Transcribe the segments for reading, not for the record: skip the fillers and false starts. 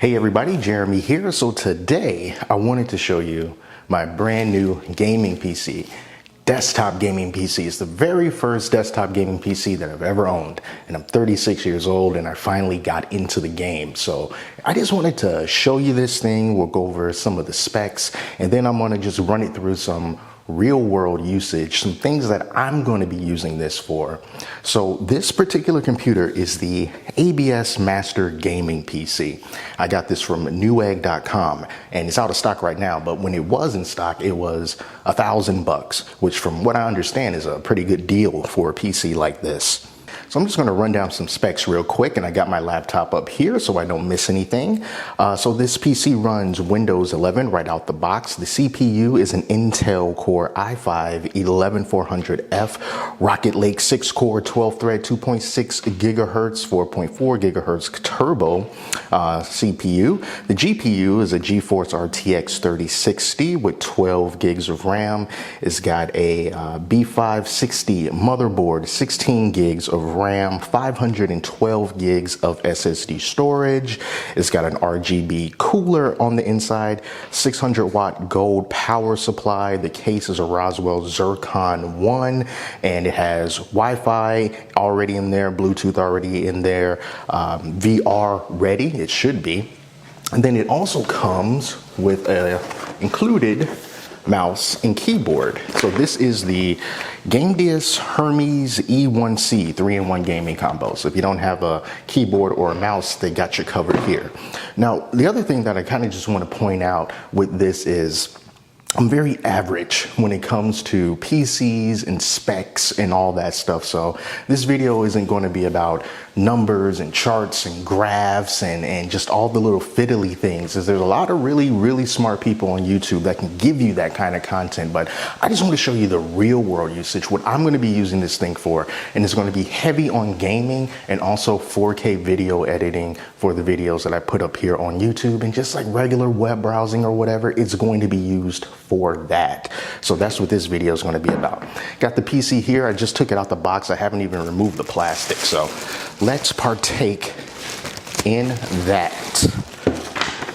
Hey everybody, Jeremy here. So today I wanted to show you my brand new gaming PC. Desktop gaming PC. It's the very first desktop gaming PC that I've ever owned, and I'm 36 years old and I finally got into the game. So I just wanted to show you this thing. We'll go over some of the specs and then I'm going to just run it through some real world usage, some things that I'm going to be using this for. So this particular computer is the ABS Master Gaming PC. I got this from newegg.com and it's out of stock right now, but when it was in stock, it was $1,000, which from what I understand is a pretty good deal for a PC like this. So I'm just going to run down some specs real quick, and I got my laptop up here so I don't miss anything. So this PC runs Windows 11 right out the box. The CPU is an Intel Core i5-11400F Rocket Lake 6-core 12-thread 2.6 gigahertz 4.4 gigahertz turbo CPU. The GPU is a GeForce RTX 3060 with 12 gigs of RAM. It's got a B560 motherboard, 16 gigs of RAM, 512 gigs of SSD storage. It's got an RGB cooler on the inside, 600 watt gold power supply. The case is a Roswell Zircon 1 and it has Wi-Fi already in there, Bluetooth already in there, VR ready, it should be. And then it also comes with a included mouse and keyboard. So this is the Gamedeus Hermes E1C 3-in-1 gaming combo. So if you don't have a keyboard or a mouse, they got you covered here. Now, the other thing that I kind of just want to point out with this is I'm very average when it comes to PCs and specs and all that stuff. So this video isn't going to be about numbers and charts and graphs and just all the little fiddly things. There's a lot of really smart people on YouTube that can give you that kind of content, but I just want to show you the real world usage, what I'm going to be using this thing for. And it's going to be heavy on gaming and also 4K video editing for the videos that I put up here on YouTube, and just like regular web browsing or whatever, it's going to be used for that. So that's what this video is going to be about. Got the PC here. I just took it out the box. I haven't even removed the plastic. So let's partake in that.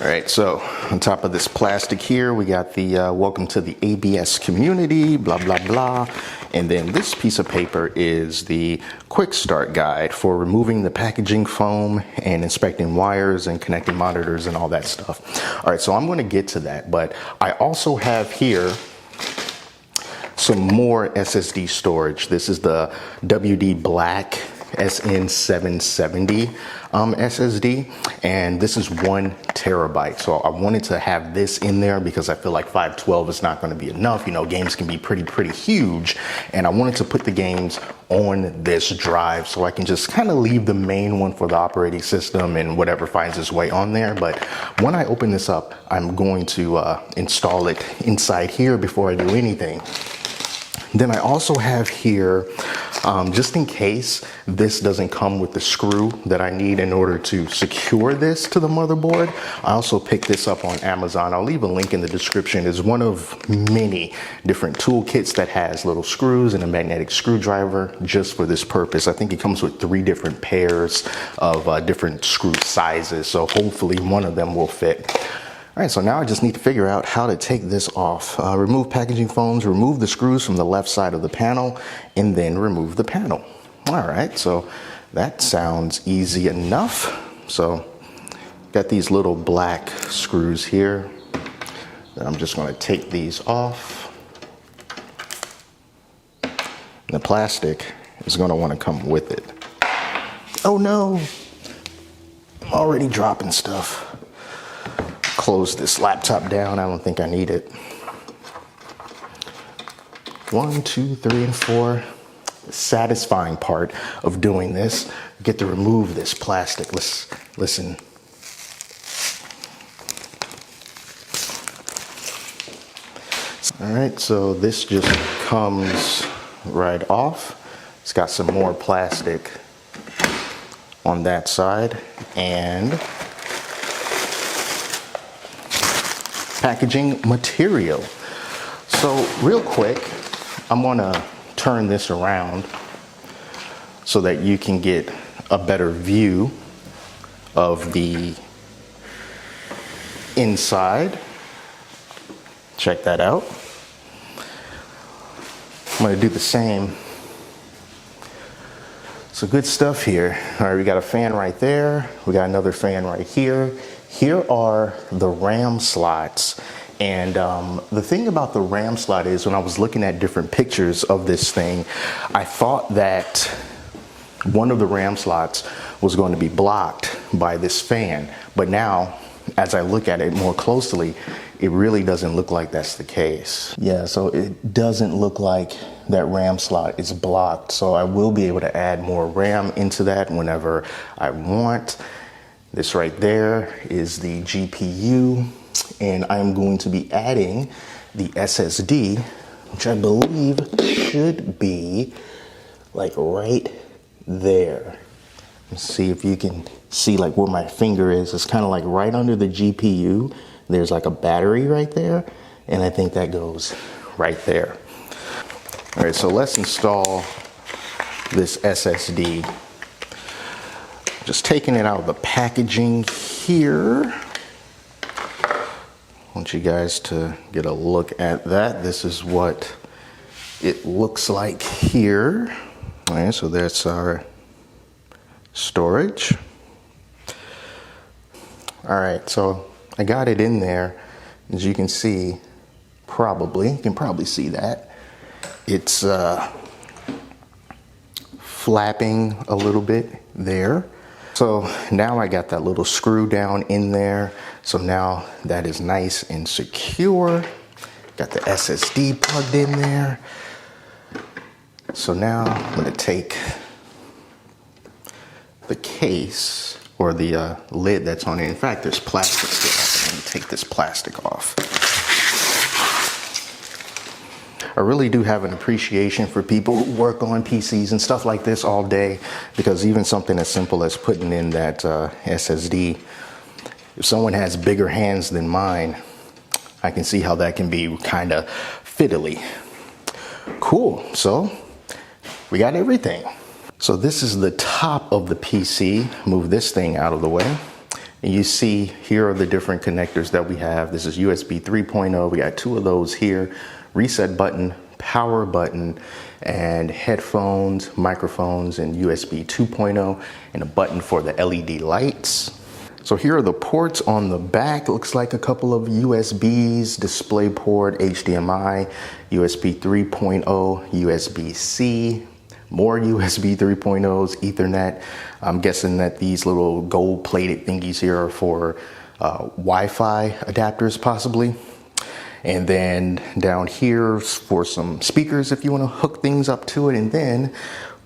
All right, so on top of this plastic here, we got the welcome to the ABS community, blah, blah, blah. And then this piece of paper is the quick start guide for removing the packaging foam and inspecting wires and connecting monitors and all that stuff. All right, so I'm going to get to that, but I also have here some more SSD storage. This is the WD Black SN770 SSD, and this is 1 terabyte. So I wanted to have this in there because I feel like 512 is not going to be enough. You know, games can be pretty huge, and I wanted to put the games on this drive so I can just kind of leave the main one for the operating system and whatever finds its way on there. But when I open this up, I'm going to install it inside here before I do anything. Then I also have here, just in case this doesn't come with the screw that I need in order to secure this to the motherboard, I also picked this up on Amazon. I'll leave a link in the description. It's one of many different toolkits that has little screws and a magnetic screwdriver just for this purpose. I think it comes with 3 different pairs of different screw sizes, so hopefully one of them will fit. All right, so now I just need to figure out how to take this off. Remove packaging foams, remove the screws from the left side of the panel, and then remove the panel. All right, so that sounds easy enough. So got these little black screws here. I'm just going to take these off. The plastic is going to want to come with it. Oh no, I'm already dropping stuff. Close this laptop down. I don't think I need it. 1, 2, 3, and 4. The satisfying part of doing this, you get to remove this plastic. Listen. All right, so this just comes right off. It's got some more plastic on that side and packaging material. So real quick, I'm gonna turn this around so that you can get a better view of the inside. Check that out. I'm gonna do the same. So good stuff here. All right, we got a fan right there. We got another fan right here. Here are the RAM slots. And the thing about the RAM slot is when I was looking at different pictures of this thing, I thought that one of the RAM slots was going to be blocked by this fan. But now, as I look at it more closely, it really doesn't look like that's the case. Yeah, so it doesn't look like that RAM slot is blocked. So I will be able to add more RAM into that whenever I want. This right there is the GPU, and I'm going to be adding the SSD, which I believe should be like right there. Let's see if you can see like where my finger is. It's kind of like right under the GPU. There's like a battery right there, and I think that goes right there. All right, so let's install this SSD. Just taking it out of the packaging here. I want you guys to get a look at that. This is what it looks like here. All right, so that's our storage. All right, so I got it in there. As you can see, you can probably see that. It's flapping a little bit there. So now I got that little screw down in there. So now that is nice and secure. Got the SSD plugged in there. So now I'm gonna take the case or the lid that's on it. In fact, there's plastic still. I'm gonna take this plastic off. I really do have an appreciation for people who work on PCs and stuff like this all day, because even something as simple as putting in that SSD, if someone has bigger hands than mine, I can see how that can be kind of fiddly. Cool, so we got everything. So this is the top of the PC. Move this thing out of the way. And you see here are the different connectors that we have. This is USB 3.0. We got two of those here. Reset button, power button, and headphones, microphones, and USB 2.0, and a button for the LED lights. So here are the ports on the back. Looks like a couple of USBs, display port, HDMI, USB 3.0, USB-C, more USB 3.0s, Ethernet. I'm guessing that these little gold-plated thingies here are for Wi-Fi adapters, possibly. And then down here for some speakers if you want to hook things up to it. And then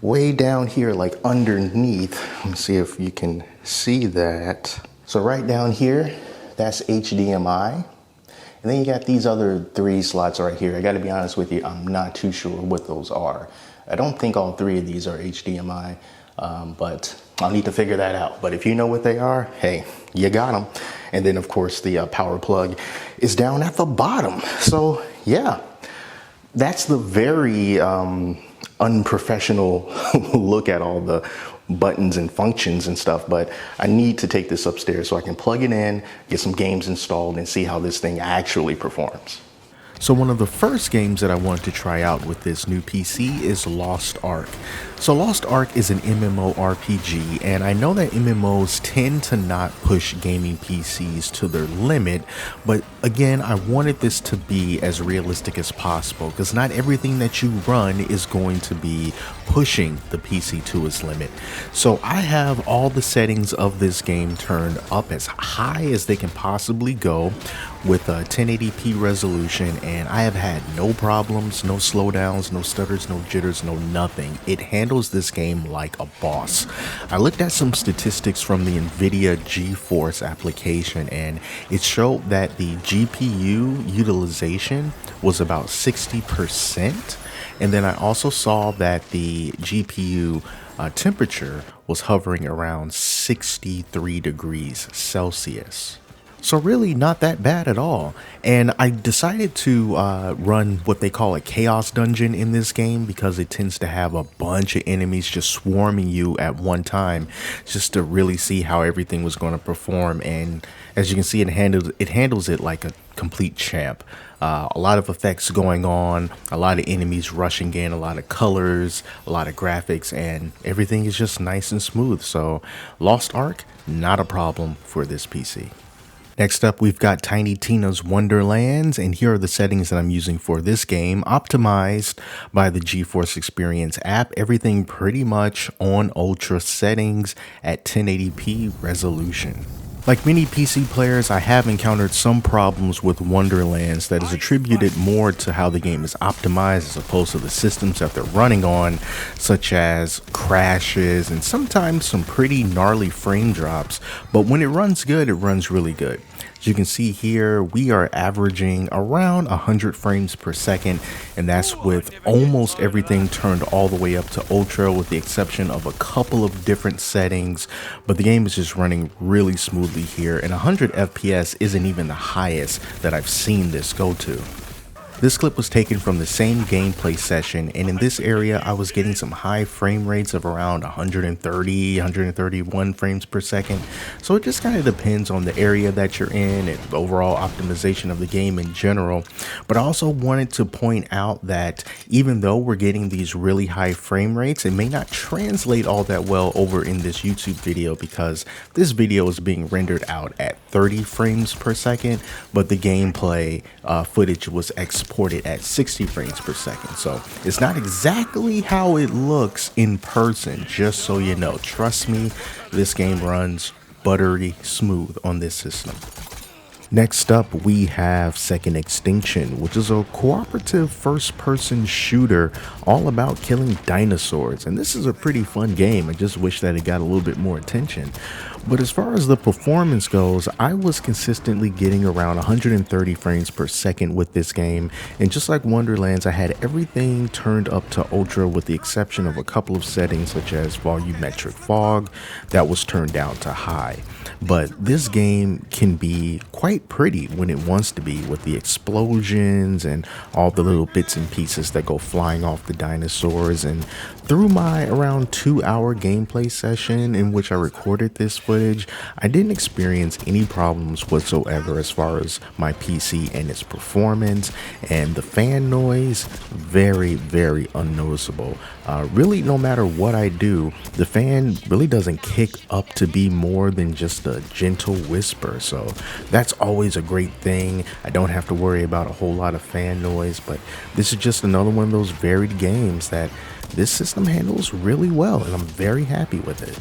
way down here, like underneath, let me see if you can see that. So right down here, that's HDMI. And then you got these other three slots right here. I got to be honest with you, I'm not too sure what those are. I don't think all three of these are HDMI, but I'll need to figure that out. But if you know what they are, hey, you got them. And then of course the power plug is down at the bottom. So yeah, that's the very unprofessional look at all the buttons and functions and stuff. But I need to take this upstairs so I can plug it in, get some games installed, and see how this thing actually performs. So one of the first games that I wanted to try out with this new PC is Lost Ark. So Lost Ark is an MMORPG, and I know that MMOs tend to not push gaming PCs to their limit, but again, I wanted this to be as realistic as possible, because not everything that you run is going to be pushing the PC to its limit. So I have all the settings of this game turned up as high as they can possibly go with a 1080p resolution, and I have had no problems, no slowdowns, no stutters, no jitters, no nothing. It handles this game like a boss. I looked at some statistics from the NVIDIA GeForce application, and it showed that the GPU utilization was about 60%. And then I also saw that the GPU temperature was hovering around 63 degrees Celsius. So really not that bad at all. And I decided to run what they call a chaos dungeon in this game because it tends to have a bunch of enemies just swarming you at one time, just to really see how everything was going to perform. And as you can see, it handles it like a complete champ. A lot of effects going on, a lot of enemies rushing in, a lot of colors, a lot of graphics, and everything is just nice and smooth. So Lost Ark, not a problem for this PC. Next up, we've got Tiny Tina's Wonderlands, and here are the settings that I'm using for this game, optimized by the GeForce Experience app. Everything pretty much on ultra settings at 1080p resolution. Like many PC players, I have encountered some problems with Wonderlands that is attributed more to how the game is optimized as opposed to the systems that they're running on, such as crashes and sometimes some pretty gnarly frame drops. But when it runs good, it runs really good. As you can see here, we are averaging around 100 frames per second, and that's with almost everything turned all the way up to ultra with the exception of a couple of different settings, but the game is just running really smoothly here, and 100 FPS isn't even the highest that I've seen this go to. This clip was taken from the same gameplay session, and in this area I was getting some high frame rates of around 130, 131 frames per second. So it just kind of depends on the area that you're in and the overall optimization of the game in general. But I also wanted to point out that even though we're getting these really high frame rates, it may not translate all that well over in this YouTube video because this video is being rendered out at 30 frames per second, but the gameplay footage was exported at 60 frames per second. So it's not exactly how it looks in person, just so you know. Trust me, this game runs buttery smooth on this system. Next up, we have Second Extinction, which is a cooperative first-person shooter all about killing dinosaurs. And this is a pretty fun game. I just wish that it got a little bit more attention. But as far as the performance goes, I was consistently getting around 130 frames per second with this game. And just like Wonderlands, I had everything turned up to ultra with the exception of a couple of settings such as volumetric fog that was turned down to high. But this game can be quite pretty when it wants to be, with the explosions and all the little bits and pieces that go flying off the dinosaurs. And through my around 2-hour gameplay session in which I recorded this footage, I didn't experience any problems whatsoever as far as my PC and its performance, and the fan noise, very, very unnoticeable. Really, no matter what I do, the fan really doesn't kick up to be more than just a gentle whisper, so that's always a great thing. I don't have to worry about a whole lot of fan noise, but this is just another one of those varied games that this system handles really well, and I'm very happy with it.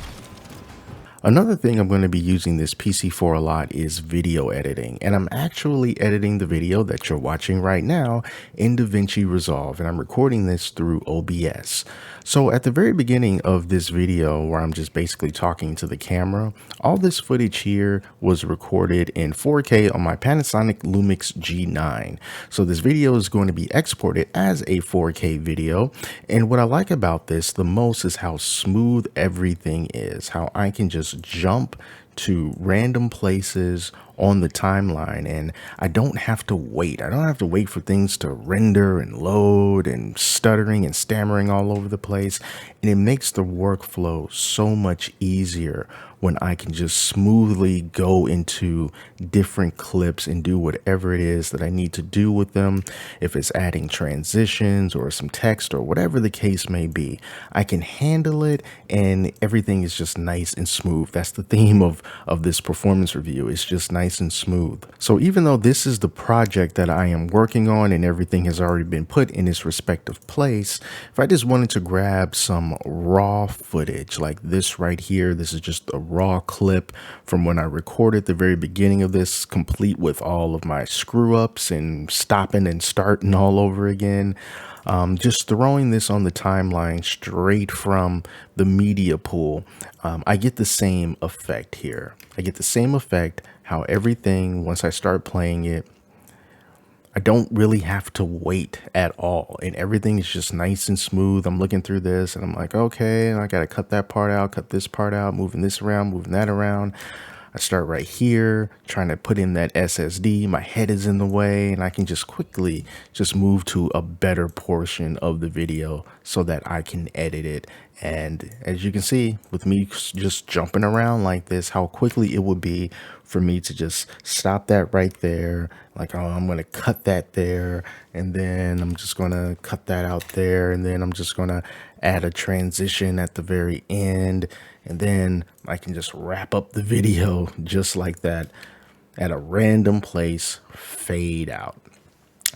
Another thing I'm going to be using this PC for a lot is video editing, and I'm actually editing the video that you're watching right now in DaVinci Resolve, and I'm recording this through OBS. So at the very beginning of this video, where I'm just basically talking to the camera, all this footage here was recorded in 4K on my Panasonic Lumix G9. So this video is going to be exported as a 4K video, and what I like about this the most is how smooth everything is, how I can just jump to random places on the timeline, and I don't have to wait. I don't have to wait for things to render and load and stuttering and stammering all over the place. And it makes the workflow so much easier when I can just smoothly go into different clips and do whatever it is that I need to do with them. If it's adding transitions or some text or whatever the case may be, I can handle it, and everything is just nice and smooth. That's the theme of this performance review. It's just nice and smooth. So even though this is the project that I am working on and everything has already been put in its respective place, if I just wanted to grab some raw footage like this right here, this is just a raw clip from when I recorded the very beginning of this, complete with all of my screw ups and stopping and starting all over again. Just throwing this on the timeline straight from the media pool, I get the same effect here. I get the same effect, how everything, once I start playing it, I don't really have to wait at all, and everything is just nice and smooth. I'm looking through this and I'm like, okay, I got to cut that part out, cut this part out, moving this around, moving that around. I start right here, trying to put in that SSD. My head is in the way, and I can just quickly just move to a better portion of the video so that I can edit it. And as you can see, with me just jumping around like this, how quickly it would be for me to just stop that right there. Like, oh, I'm going to cut that there, and then I'm just going to cut that out there, and then I'm just going to add a transition at the very end, and then I can just wrap up the video just like that at a random place, fade out.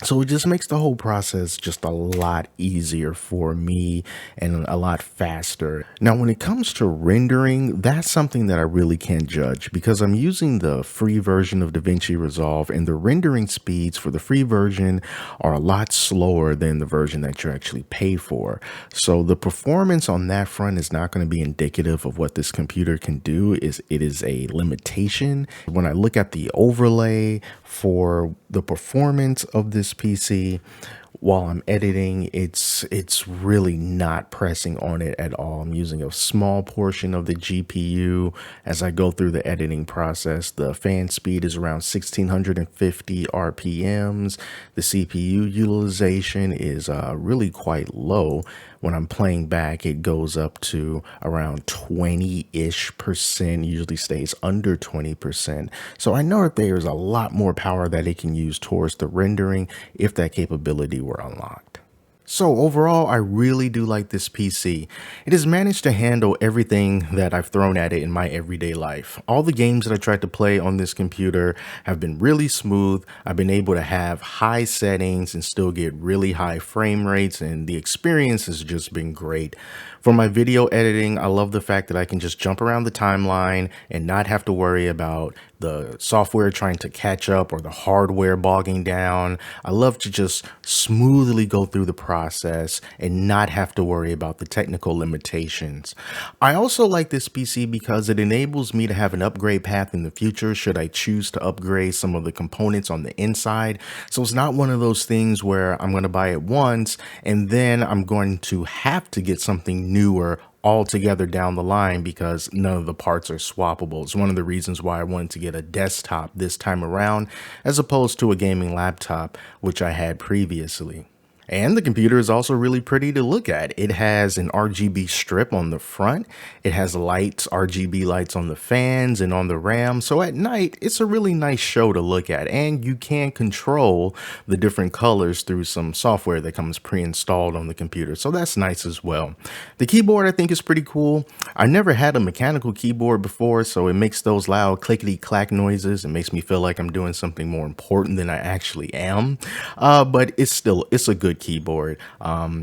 So it just makes the whole process just a lot easier for me and a lot faster. Now, when it comes to rendering, that's something that I really can't judge because I'm using the free version of DaVinci Resolve, and the rendering speeds for the free version are a lot slower than the version that you actually pay for. So the performance on that front is not going to be indicative of what this computer can do. It is a limitation. When I look at the overlay for the performance of this PC while I'm editing, it's really not pressing on it at all. I'm using a small portion of the GPU as I go through the editing process. The fan speed is around 1650 RPMs. The CPU utilization is really quite low. When I'm playing back, it goes up to around 20-ish%, usually stays under 20%. So I know that there's a lot more power that it can use towards the rendering if that capability were unlocked. So overall, I really do like this PC. It has managed to handle everything that I've thrown at it in my everyday life. All the games that I tried to play on this computer have been really smooth. I've been able to have high settings and still get really high frame rates, and the experience has just been great. For my video editing, I love the fact that I can just jump around the timeline and not have to worry about the software trying to catch up or the hardware bogging down. I love to just smoothly go through the process and not have to worry about the technical limitations. I also like this PC because it enables me to have an upgrade path in the future should I choose to upgrade some of the components on the inside. So it's not one of those things where I'm going to buy it once and then I'm going to have to get something newer altogether down the line because none of the parts are swappable. It's one of the reasons why I wanted to get a desktop this time around as opposed to a gaming laptop, which I had previously. And the computer is also really pretty to look at. It has an RGB strip on the front. It has lights, RGB lights on the fans and on the RAM. So at night, it's a really nice show to look at. And you can control the different colors through some software that comes pre-installed on the computer. So that's nice as well. The keyboard I think is pretty cool. I never had a mechanical keyboard before, so it makes those loud clickety-clack noises. It makes me feel like I'm doing something more important than I actually am. But it's a good keyboard.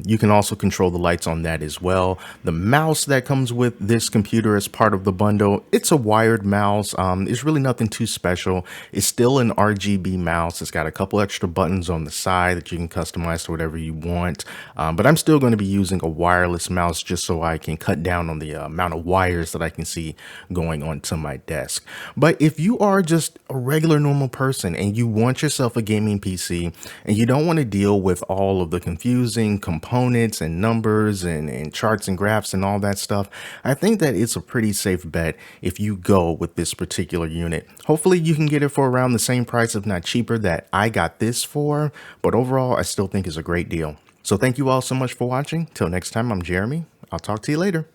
You can also control the lights on that as well. The mouse that comes with this computer as part of the bundle, it's a wired mouse. It's really nothing too special. It's still an RGB mouse. It's got a couple extra buttons on the side that you can customize to whatever you want. But I'm still going to be using a wireless mouse just so I can cut down on the amount of wires that I can see going onto my desk. But if you are just a regular normal person and you want yourself a gaming PC and you don't want to deal with all of the confusing components and numbers and charts and graphs and all that stuff, I think that it's a pretty safe bet if you go with this particular unit. Hopefully you can get it for around the same price, if not cheaper, that I got this for, but overall I still think it's a great deal. So thank you all so much for watching. Till next time, I'm Jeremy. I'll talk to you later.